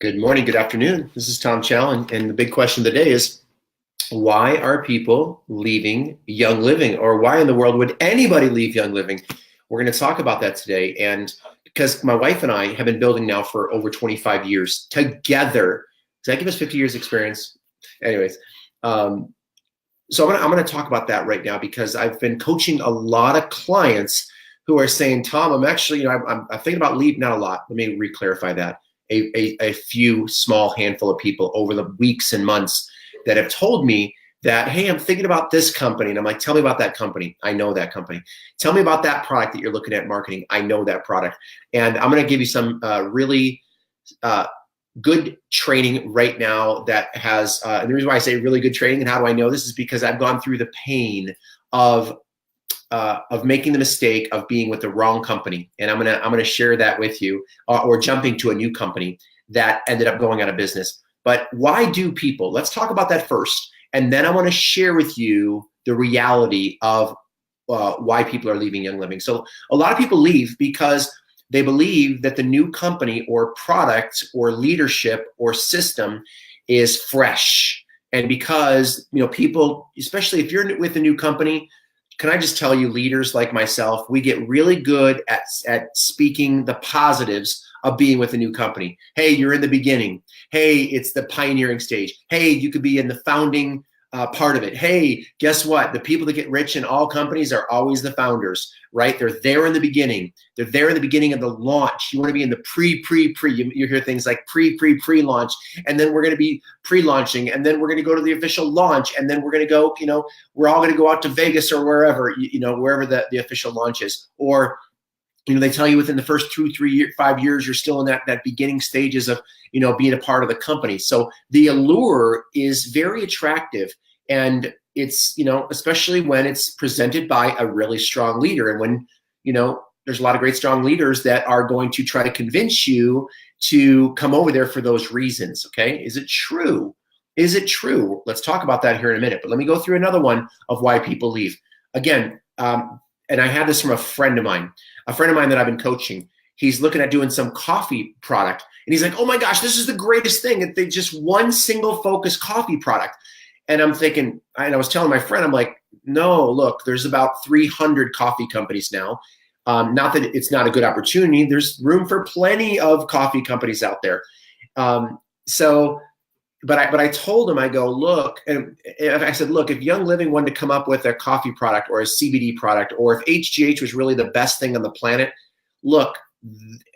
Good morning, good afternoon. This is Tom Chow, and the big question of the day is, why are people leaving Young Living, or why in the world would anybody leave Young Living? We're going to talk about that today, and because my wife and I have been building now for over 25 years together. Does that give us 50 years experience? Anyways, so I'm going to talk about that right now because I've been coaching a lot of clients who are saying, Tom, I'm actually, I'm thinking about leaving. Not a lot. Let me re-clarify that. A few small handful of people over the weeks and months that have told me that, hey, I'm thinking about this company. And I'm like, tell me about that company. I know that company. Tell me about that product that you're looking at marketing. I know that product. And I'm going to give you some really good training right now that has, and the reason why I say really good training and how do I know this is because I've gone through the pain of making the mistake of being with the wrong company, and I'm gonna share that with you, or jumping to a new company that ended up going out of business. But why do people? Let's talk about that first, and then I want to share with you the reality of why people are leaving Young Living. So a lot of people leave because they believe that the new company or product or leadership or system is fresh, and because people, especially if you're with a new company. Can I just tell you, leaders like myself, we get really good at speaking the positives of being with a new company. Hey, you're in the beginning. Hey, it's the pioneering stage. Hey, you could be in the founding part of it. Hey, guess what? The people that get rich in all companies are always the founders, right? They're there in the beginning. They're there in the beginning of the launch. You want to be in the pre. You hear things like pre-launch, and then we're going to be pre-launching, and then we're going to go to the official launch, and then we're going to go, we're all going to go out to Vegas or wherever, wherever the official launch is. Or they tell you within the first 2, 3, 5 years, you're still in that beginning stages of, being a part of the company. So the allure is very attractive, and it's, especially when it's presented by a really strong leader. And when, there's a lot of great strong leaders that are going to try to convince you to come over there for those reasons. Okay. Is it true? Is it true? Let's talk about that here in a minute, but let me go through another one of why people leave. Again, and I had this from a friend of mine that I've been coaching. He's looking at doing some coffee product, and he's like, oh my gosh, this is the greatest thing. They just one single focus coffee product. And I'm thinking, and I was telling my friend, I'm like, no, look, there's about 300 coffee companies now. Not that it's not a good opportunity. There's room for plenty of coffee companies out there. But I told him, I go, look, and I said, look, if Young Living wanted to come up with a coffee product or a CBD product, or if HGH was really the best thing on the planet, look,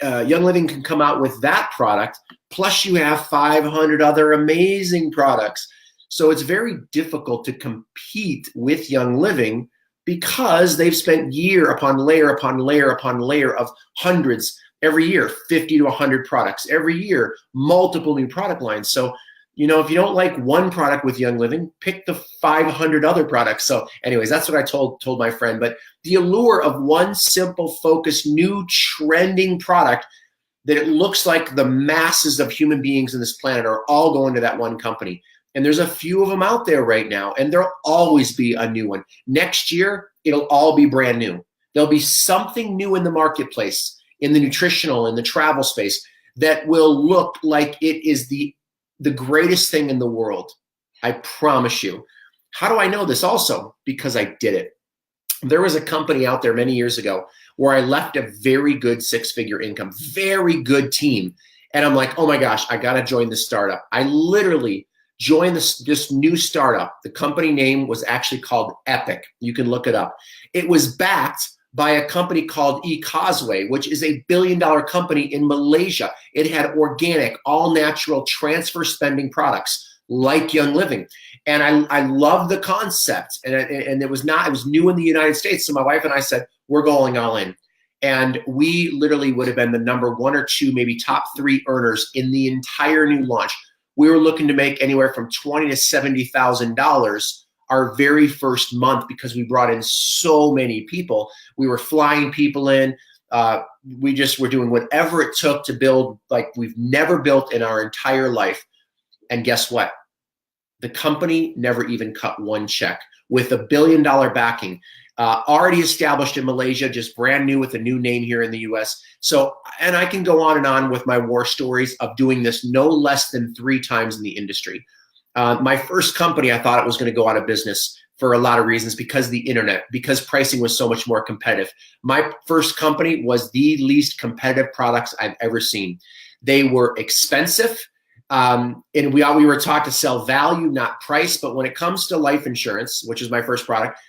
Young Living can come out with that product, plus you have 500 other amazing products. So it's very difficult to compete with Young Living because they've spent year upon layer upon layer upon layer of hundreds every year, 50 to 100 products every year, multiple new product lines. So if you don't like one product with Young Living, pick the 500 other products. So anyways, that's what I told my friend. But the allure of one simple, focused, new, trending product that it looks like the masses of human beings in this planet are all going to that one company. And there's a few of them out there right now, and there'll always be a new one. Next year, it'll all be brand new. There'll be something new in the marketplace, in the nutritional, in the travel space, that will look like it is the greatest thing in the world. I promise you. How do I know this? Also, because I did it. There was a company out there many years ago where I left a very good 6-figure income, very good team. And I'm like, oh my gosh, I got to join this startup. I literally joined this new startup. The company name was actually called Epic. You can look it up. It was backed by a company called eCauseway, which is a billion-dollar company in Malaysia. It had organic, all-natural transfer spending products like Young Living. And I love the concept. And it was new in the United States. So my wife and I said, we're going all in. And we literally would have been the number 1 or 2, maybe top 3 earners in the entire new launch. We were looking to make anywhere from $20,000 to $70,000 our very first month because we brought in so many people. We were flying people in. We just were doing whatever it took to build like we've never built in our entire life. And guess what? The company never even cut one check with $1 billion backing. already established in Malaysia, just brand new with a new name here in the US. So, and I can go on and on with my war stories of doing this no less than 3 times in the industry. My first company, I thought it was going to go out of business for a lot of reasons, because of the internet, because pricing was so much more competitive. My first company was the least competitive products I've ever seen. They were expensive. And we were taught to sell value, not price. But when it comes to life insurance, which is my first product,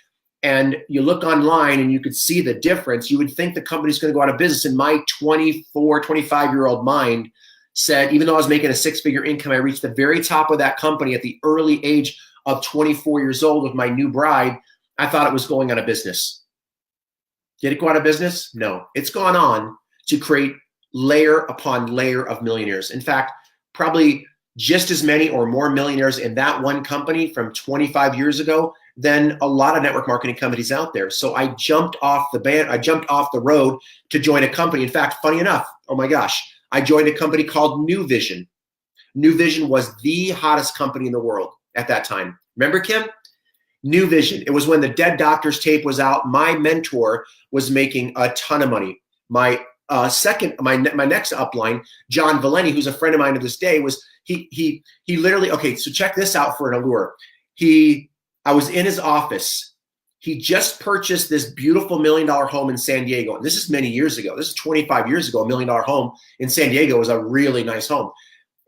and you look online and you could see the difference, you would think the company's going to go out of business. And my 24, 25-year-old mind said, even though I was making a 6-figure income, I reached the very top of that company at the early age of 24 years old with my new bride. I thought it was going out of business. Did it go out of business? No. It's gone on to create layer upon layer of millionaires. In fact, probably just as many or more millionaires in that one company from 25 years ago than a lot of network marketing companies out there. So I jumped off the road to join a company. In fact, funny enough, oh my gosh, I joined a company called New Vision. New Vision was the hottest company in the world at that time. Remember, Kim? New Vision. It was when the Dead Doctors tape was out. My mentor was making a ton of money. My next upline, John Valeni, who's a friend of mine to this day, was he literally, okay, so check this out for an allure. I was in his office. He just purchased this beautiful $1 million home in San Diego. And this is many years ago. This is 25 years ago. $1 million home in San Diego was a really nice home.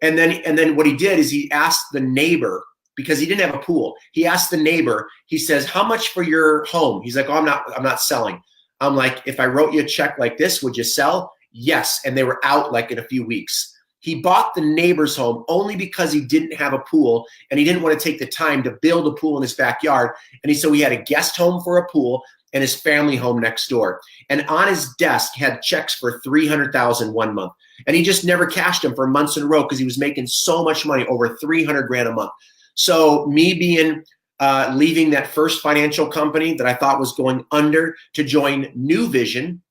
And then what he did is he asked the neighbor, because he didn't have a pool. He asked the neighbor, he says, "How much for your home?" He's like, "Oh, I'm not selling." I'm like, "If I wrote you a check like this, would you sell?" Yes. And they were out like in a few weeks. He bought the neighbor's home only because he didn't have a pool and he didn't want to take the time to build a pool in his backyard. And so he had a guest home for a pool and his family home next door. And on his desk had checks for $300,000 one month. And he just never cashed them for months in a row because he was making so much money, over 300 grand a month. So me leaving that first financial company that I thought was going under to join New Vision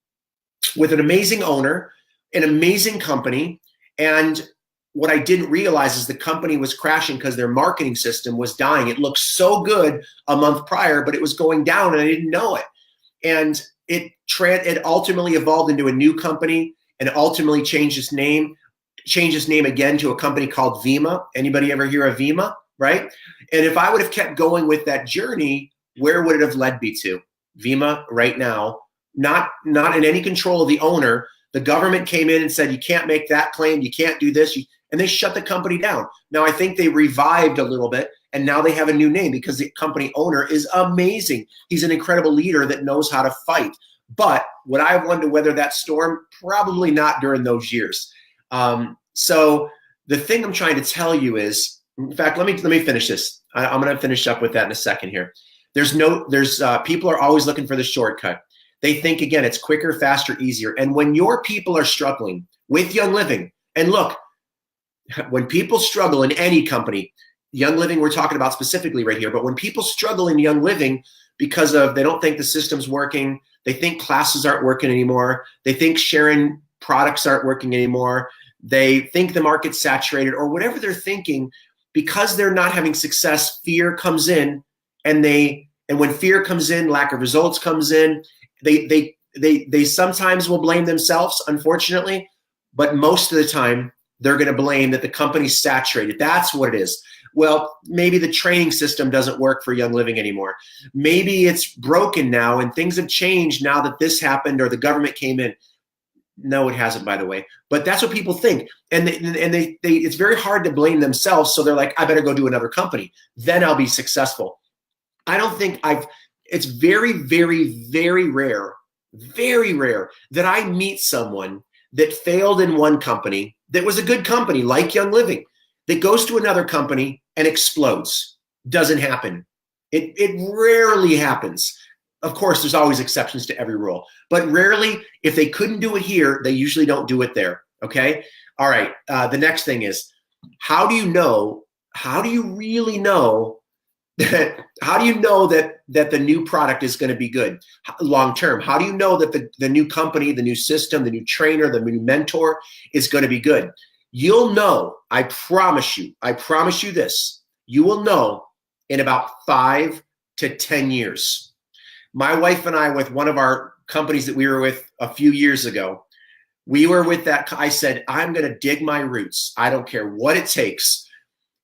with an amazing owner, an amazing company. And what I didn't realize is the company was crashing because their marketing system was dying. It looked so good a month prior, but it was going down and I didn't know it. And it ultimately evolved into a new company and ultimately changed its name again to a company called Vemma. Anybody ever hear of Vemma, right? And if I would have kept going with that journey, where would it have led me to? Vemma right now, not in any control of the owner. The government came in and said, you can't make that claim, you can't do this, and they shut the company down. Now, I think they revived a little bit, and now they have a new name because the company owner is amazing. He's an incredible leader that knows how to fight. But would I have wanted to weather that storm? Probably not during those years. So the thing I'm trying to tell you is, in fact, let me finish this. I'm going to finish up with that in a second here. People are always looking for the shortcut. They think, again, it's quicker, faster, easier. And when your people are struggling with Young Living, and look, when people struggle in any company, Young Living we're talking about specifically right here, but when people struggle in Young Living because they don't think the system's working, they think classes aren't working anymore, they think sharing products aren't working anymore, they think the market's saturated, or whatever they're thinking, because they're not having success, fear comes in, and when fear comes in, lack of results comes in. They sometimes will blame themselves, unfortunately, but most of the time they're going to blame that the company's saturated. That's what it is. Well, maybe the training system doesn't work for Young Living anymore. Maybe it's broken now and things have changed now that this happened or the government came in. No, it hasn't, by the way. But that's what people think. And it's very hard to blame themselves. So they're like, I better go do another company. Then I'll be successful. I don't think it's very, very, very rare that I meet someone that failed in one company that was a good company like Young Living that goes to another company and explodes. Doesn't happen. It rarely happens. Of course, there's always exceptions to every rule, but rarely, if they couldn't do it here, they usually don't do it there. Okay. All right. The next thing is, how do you really know that the new product is going to be good long term? How do you know that the new company, the new system, the new trainer, the new mentor is going to be good? You'll know, I promise you this, you will know in about 5 to 10 years. My wife and I, with one of our companies that we were with a few years ago, we were with that. I said, I'm going to dig my roots. I don't care what it takes.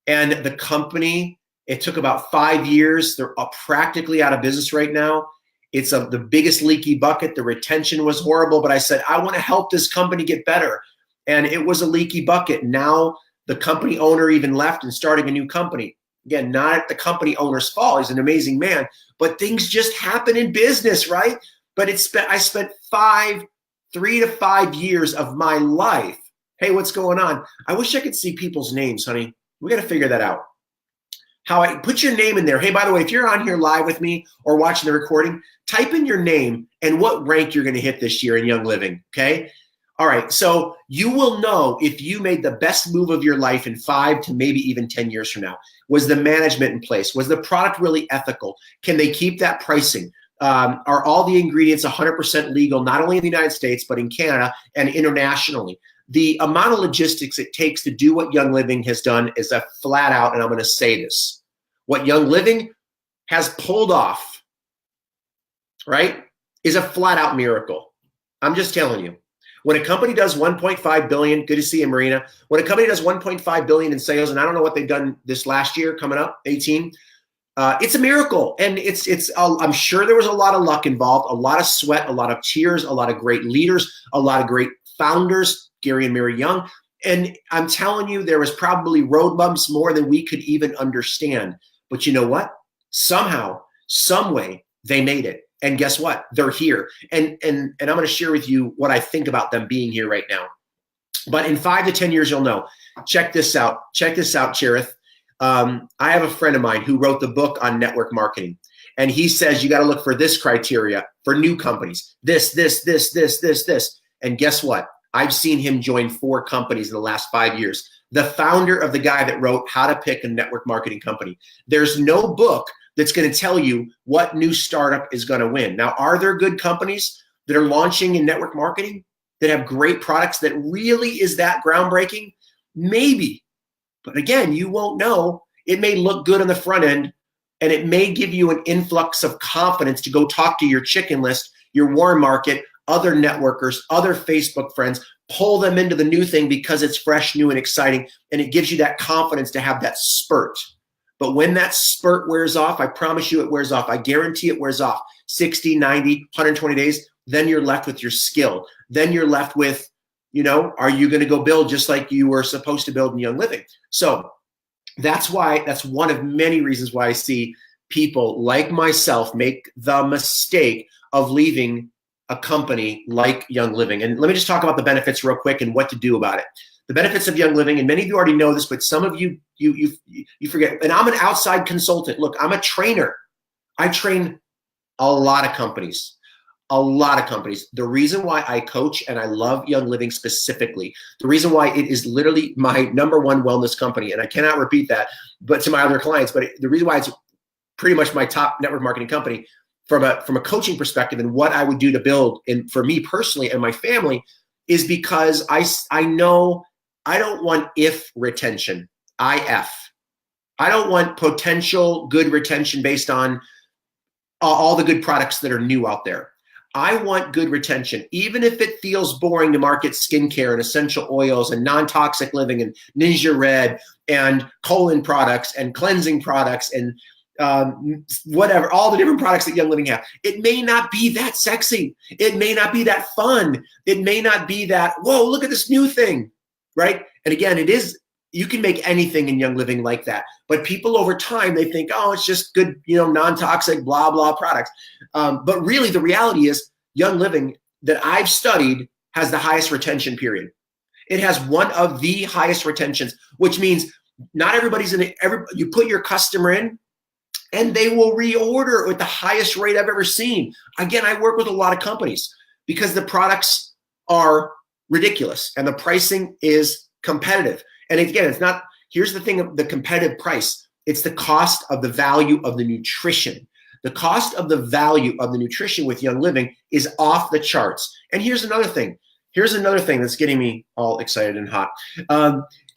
And the company, it took about 5 years. They're practically out of business right now. It's the biggest leaky bucket. The retention was horrible, but I said, I want to help this company get better. And it was a leaky bucket. Now the company owner even left and starting a new company. Again, not the company owner's fault. He's an amazing man, but things just happen in business, right? But I spent 3 to 5 years of my life. Hey, what's going on? I wish I could see people's names, honey. We got to figure that out. How I put your name in there. Hey, by the way, if you're on here live with me or watching the recording, type in your name and what rank you're going to hit this year in Young Living, okay? All right, so you will know if you made the best move of your life in 5 to maybe even 10 years from now. Was the management in place? Was the product really ethical? Can they keep that pricing? Are all the ingredients 100% legal, not only in the United States, but in Canada and internationally? The amount of logistics it takes to do what Young Living has done is a flat out, and I'm going to say this, what Young Living has pulled off, right, is a flat out miracle. I'm just telling you. When a company does 1.5 billion, good to see you, Marina. When a company does 1.5 billion in sales, and I don't know what they've done this last year coming up, 18, it's a miracle. And I'm sure there was a lot of luck involved, a lot of sweat, a lot of tears, a lot of great leaders, a lot of great founders, Gary and Mary Young. And I'm telling you, there was probably road bumps more than we could even understand. But you know what? Somehow, some way, they made it. And guess what? They're here. And I'm going to share with you what I think about them being here right now. But in 5 to 10 years, you'll know. Check this out. Check this out, Cherith. I have a friend of mine who wrote the book on network marketing. And he says you got to look for this criteria for new companies. This. And guess what? I've seen him join 4 companies in the last 5 years. The founder of the guy that wrote How to Pick a Network Marketing Company. There's no book that's going to tell you what new startup is going to win. Now, are there good companies that are launching in network marketing that have great products that really is that groundbreaking? Maybe. But again, you won't know. It may look good on the front end, and it may give you an influx of confidence to go talk to your chicken list, your warm market, other networkers, other Facebook friends, pull them into the new thing because it's fresh, new, and exciting, and it gives you that confidence to have that spurt. But when that spurt wears off, I promise you it wears off. I guarantee it wears off. 60, 90, 120 days, then you're left with your skill. Then you're left with, are you going to go build just like you were supposed to build in Young Living? So that's one of many reasons why I see people like myself make the mistake of leaving a company like Young Living. And let me just talk about the benefits real quick and what to do about it. The benefits of Young Living, and many of you already know this, but some of you forget. And I'm an outside consultant. Look, I'm a trainer. I train a lot of companies. The reason why I coach and I love Young Living specifically, the reason why it is literally my #1 wellness company, and I cannot repeat that, but to my other clients, but the reason why it's pretty much my top network marketing company from a coaching perspective and what I would do to build, and for me personally and my family, is because I know I don't want if retention, IF. I don't want potential good retention based on all the good products that are new out there. I want good retention, even if it feels boring to market skincare and essential oils and non-toxic living and Ninja Red and colon products and cleansing products and whatever, all the different products that Young Living have. It may not be that sexy. It may not be that fun. It may not be that, whoa, look at this new thing, right? And again, you can make anything in Young Living like that. But people over time, they think, oh, it's just good, non-toxic, blah, blah products. But really the reality is Young Living that I've studied has the highest retention period. It has one of the highest retentions, which means not everybody's in it. You put your customer in, and they will reorder at the highest rate I've ever seen. Again, I work with a lot of companies because the products are ridiculous and the pricing is competitive. And again, here's the thing of the competitive price. It's the cost of the value of the nutrition. The cost of the value of the nutrition with Young Living is off the charts. And here's another thing. Here's another thing that's getting me all excited and hot.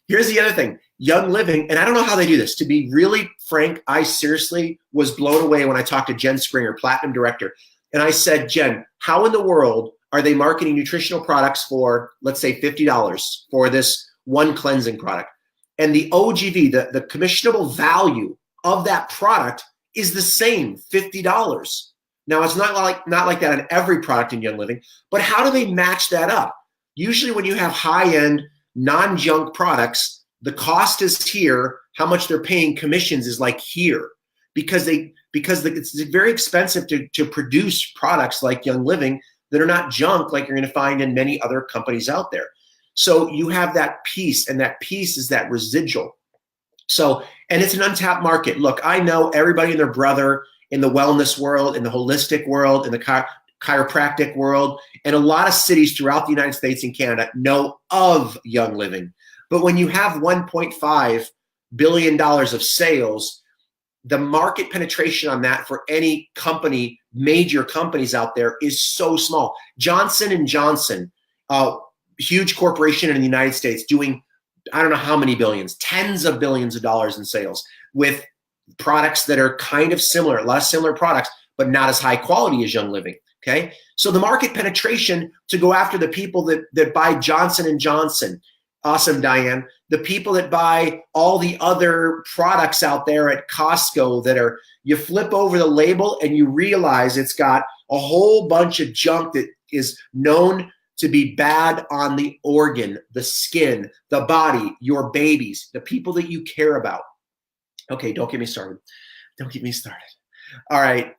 Here's the other thing. Young Living, and I don't know how they do this. To be really frank, I seriously was blown away when I talked to Jen Springer, Platinum Director. And I said, Jen, how in the world are they marketing nutritional products for, let's say, $50 for this one cleansing product? And the OGV, the commissionable value of that product is the same, $50. Now, it's not like that on every product in Young Living, but how do they match that up? Usually when you have high-end, non-junk products, the cost is here, how much they're paying commissions is like here, because it's very expensive to produce products like Young Living that are not junk like you're going to find in many other companies out there. So you have that piece, and that piece is that residual. So, and it's an untapped market. Look, I know everybody and their brother in the wellness world, in the holistic world, in the chiropractic world, and a lot of cities throughout the United States and Canada know of Young Living. But when you have $1.5 billion of sales, the market penetration on that for any company, major companies out there, is so small. Johnson & Johnson, huge corporation in the United States, doing I don't know how many billions, tens of billions of dollars in sales with products that are kind of similar, a lot of similar products, but not as high quality as Young Living. Okay, so the market penetration to go after the people that buy Johnson & Johnson, awesome, Diane, the people that buy all the other products out there at Costco that are, you flip over the label and you realize it's got a whole bunch of junk that is known to be bad on the organ, the skin, the body, your babies, the people that you care about. Okay, don't get me started. Don't get me started. All right.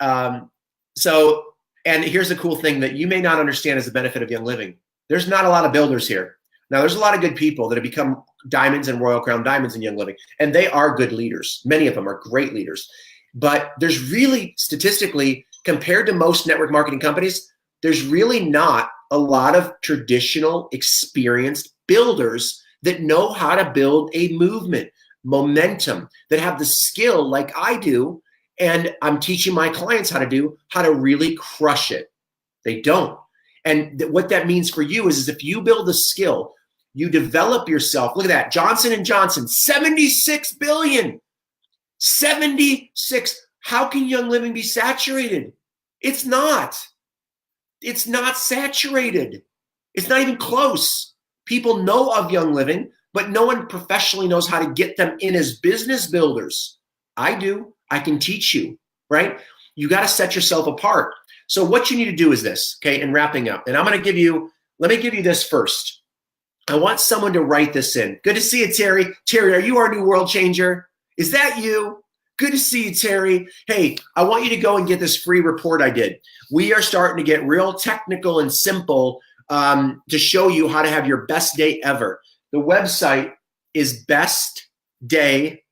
So, and here's the cool thing that you may not understand as the benefit of Young Living. There's not a lot of builders here. Now, there's a lot of good people that have become diamonds and Royal Crown diamonds in Young Living, and they are good leaders. Many of them are great leaders. But there's really, statistically, compared to most network marketing companies, there's really not a lot of traditional, experienced builders that know how to build a movement, momentum, that have the skill like I do, and I'm teaching my clients how to really crush it. They don't. And what that means for you is if you build a skill, you develop yourself. Look at that, Johnson & Johnson, 76 billion, 76. How can Young Living be saturated? It's not. It's not saturated. It's not even close. People know of Young Living, but no one professionally knows how to get them in as business builders. I do. I can teach you, right? You got to set yourself apart. So what you need to do is this, okay, and wrapping up. And I'm going to give you, let me give you this first. I want someone to write this in. Good to see you, Terry. Terry, are you our new world changer? Is that you? Good to see you, Terry. Hey, I want you to go and get this free report I did. We are starting to get real technical and simple to show you how to have your best day ever. The website is Best Day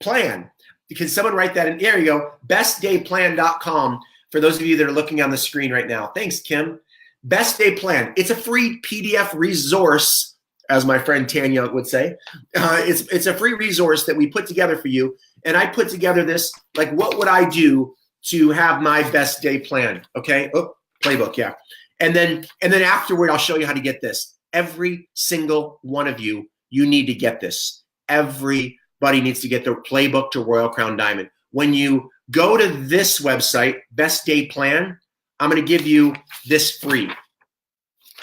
Plan. Can someone write that in? There you go, bestdayplan.com for those of you that are looking on the screen right now. Thanks, Kim. Best Day Plan. It's a free PDF resource, as my friend Tanya would say. It's a free resource that we put together for you. And I put together this, like, what would I do to have my best day plan? Okay. Oh, playbook. Yeah. And then afterward, I'll show you how to get this. Every single one of you, you need to get this. Everybody needs to get their playbook to Royal Crown Diamond. When you go to this website, Best Day Plan, I'm going to give you this free.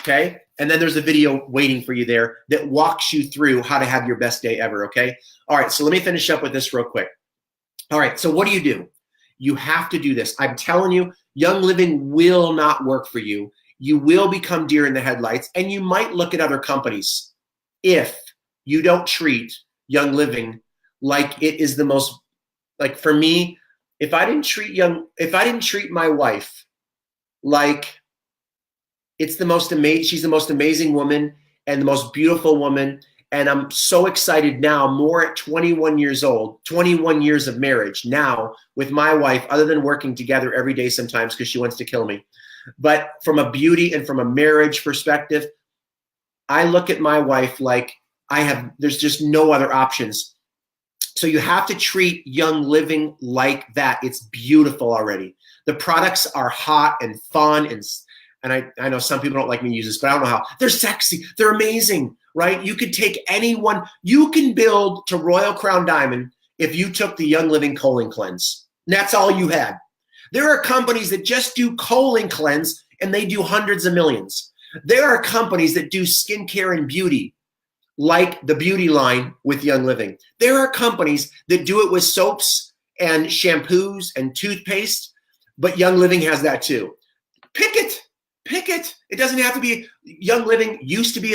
Okay. And then there's a video waiting for you there that walks you through how to have your best day ever. Okay. All right. So let me finish up with this real quick. All right. So what do? You have to do this. I'm telling you, Young Living will not work for you. You will become deer in the headlights, and you might look at other companies if you don't treat Young Living like it is the most, like for me, if I didn't treat my wife like it's the most amazing, she's the most amazing woman and the most beautiful woman. And I'm so excited now, more at 21 years old, 21 years of marriage now with my wife, other than working together every day sometimes because she wants to kill me. But from a beauty and from a marriage perspective, I look at my wife like there's just no other options. So you have to treat Young Living like that. It's beautiful already. The products are hot and fun, and I know some people don't like me to use this, but I don't know how. They're sexy. They're amazing, right? You could take anyone. You can build to Royal Crown Diamond if you took the Young Living Colon Cleanse. And that's all you had. There are companies that just do colon cleanse and they do hundreds of millions. There are companies that do skincare and beauty, like the beauty line with Young Living. There are companies that do it with soaps and shampoos and toothpaste, but Young Living has that too. Pick it. Pick it. It doesn't have to be. Young Living used to be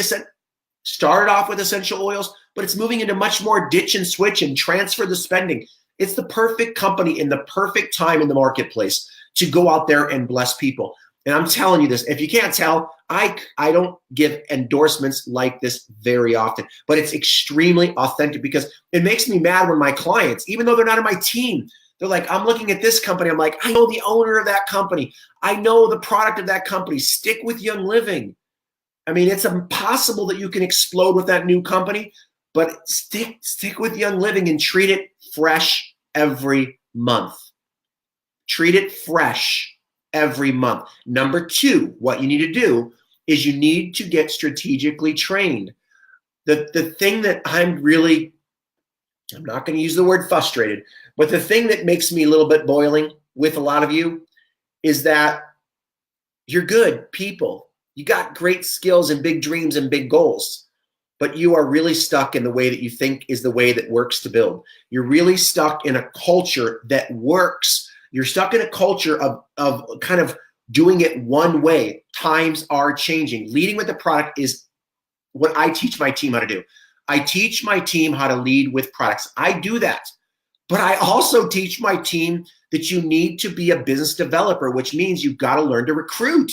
started off with essential oils, but it's moving into much more ditch and switch and transfer the spending. It's the perfect company in the perfect time in the marketplace to go out there and bless people. And I'm telling you this, if you can't tell, I don't give endorsements like this very often, but it's extremely authentic because it makes me mad when my clients, even though they're not on my team, they're like, I'm looking at this company. I'm like, I know the owner of that company. I know the product of that company. Stick with Young Living. I mean, it's impossible that you can explode with that new company, but stick with Young Living and treat it fresh every month. Treat it fresh every month. Number two, what you need to do is you need to get strategically trained. The thing that I'm not going to use the word frustrated, but the thing that makes me a little bit boiling with a lot of you is that you're good people. You got great skills and big dreams and big goals, but you are really stuck in the way that you think is the way that works to build. You're really stuck in a culture that works. You're stuck in a culture of kind of doing it one way. Times are changing. Leading with the product is what I teach my team how to do. I teach my team how to lead with products. I do that. But I also teach my team that you need to be a business developer, which means you've got to learn to recruit.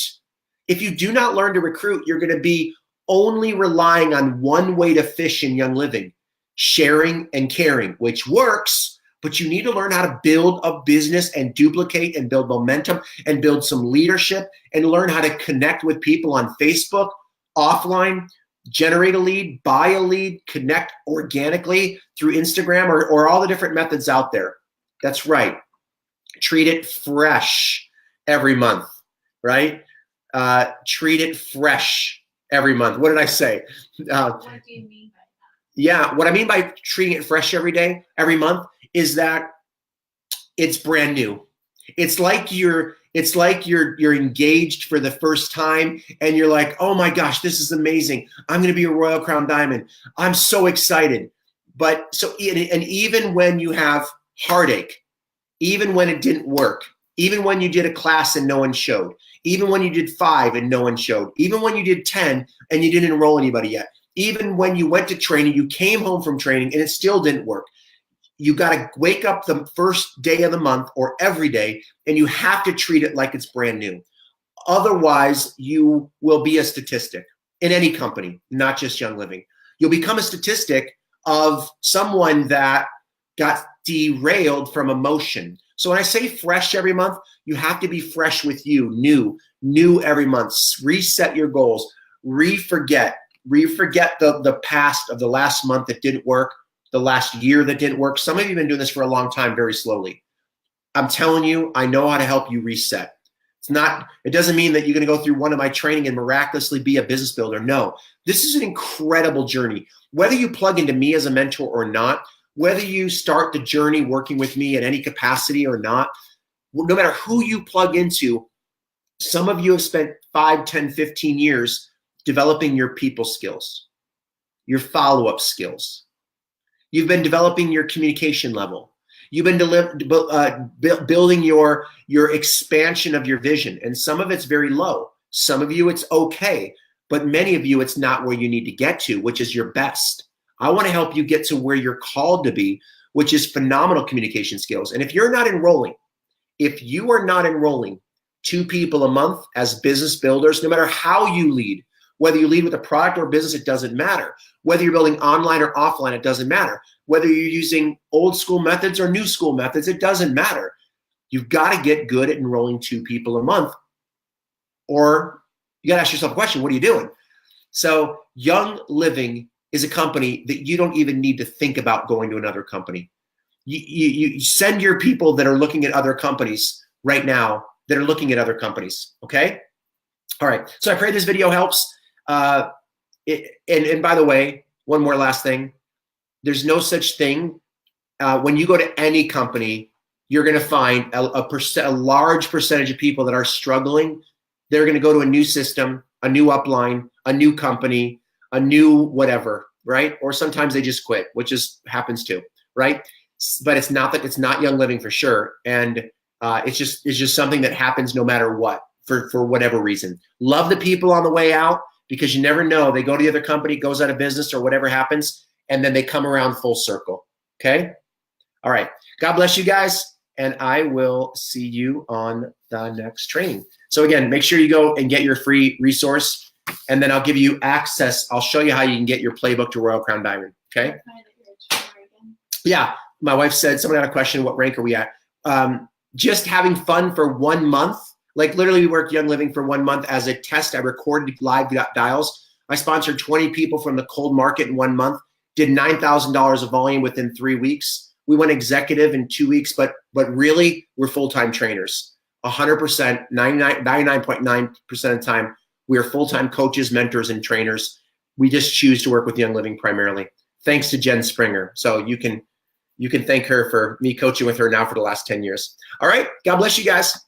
If you do not learn to recruit, you're going to be only relying on one way to fish in Young Living, sharing and caring, which works, but you need to learn how to build a business and duplicate and build momentum and build some leadership and learn how to connect with people on Facebook, offline, generate a lead, buy a lead, connect organically through Instagram or all the different methods out there. That's right. Treat it fresh every month, right? Treat it fresh every month. What did I say? What do you mean by that? Yeah, what I mean by treating it fresh every month is that it's brand new. It's like you're engaged for the first time and you're like, oh my gosh, this is amazing. I'm going to be a Royal Crown Diamond. I'm so excited. But and even when you have heartache, even when it didn't work, even when you did a class and no one showed, even when you did 5 and no one showed, even when you did 10 and you didn't enroll anybody yet, even when you went to training, you came home from training and it still didn't work. You got to wake up the first day of the month or every day, and you have to treat it like it's brand new. Otherwise, you will be a statistic in any company, not just Young Living. You'll become a statistic of someone that got derailed from emotion. So when I say fresh every month, you have to be fresh with you, new every month. Reset your goals. Re-forget the past of the last month that didn't work, the last year that didn't work. Some of you have been doing this for a long time, very slowly. I'm telling you, I know how to help you reset. It doesn't mean that you're going to go through one of my training and miraculously be a business builder. No, this is an incredible journey. Whether you plug into me as a mentor or not, whether you start the journey working with me at any capacity or not, no matter who you plug into, some of you have spent 5, 10, 15 years developing your people skills, your follow-up skills. You've been developing your communication level. You've been building your expansion of your vision. And some of it's very low. Some of you, it's okay. But many of you, it's not where you need to get to, which is your best. I want to help you get to where you're called to be, which is phenomenal communication skills. And if you are not enrolling 2 people a month as business builders, no matter how you lead, whether you lead with a product or business, it doesn't matter. Whether you're building online or offline, it doesn't matter. Whether you're using old school methods or new school methods, it doesn't matter. You've got to get good at enrolling 2 people a month. Or you got to ask yourself a question, what are you doing? So Young Living is a company that you don't even need to think about going to another company. You send your people that are looking at other companies right now that are looking at other companies, okay? All right, so I pray this video helps. And by the way, one more last thing. There's no such thing. When you go to any company, you're going to find a large percentage of people that are struggling. They're going to go to a new system, a new upline, a new company, a new whatever, right? Or sometimes they just quit, which happens too, right? But it's not Young Living for sure. And it's just something that happens no matter what, for whatever reason. Love the people on the way out, because you never know. They go to the other company, goes out of business or whatever happens, and then they come around full circle. Okay? All right. God bless you guys, and I will see you on the next training. So again, make sure you go and get your free resource, and then I'll give you access. I'll show you how you can get your playbook to Royal Crown Diamond. Okay? Yeah. My wife said, someone had a question, what rank are we at? Just having fun for 1 month. Like literally we worked Young Living for 1 month as a test. I recorded live dials. I sponsored 20 people from the cold market in 1 month, did $9,000 of volume within 3 weeks. We went executive in 2 weeks, but really we're full-time trainers. 100%, 99.9% of the time, we are full-time coaches, mentors, and trainers. We just choose to work with Young Living primarily. Thanks to Jen Springer. So you can thank her for me coaching with her now for the last 10 years. All right. God bless you guys.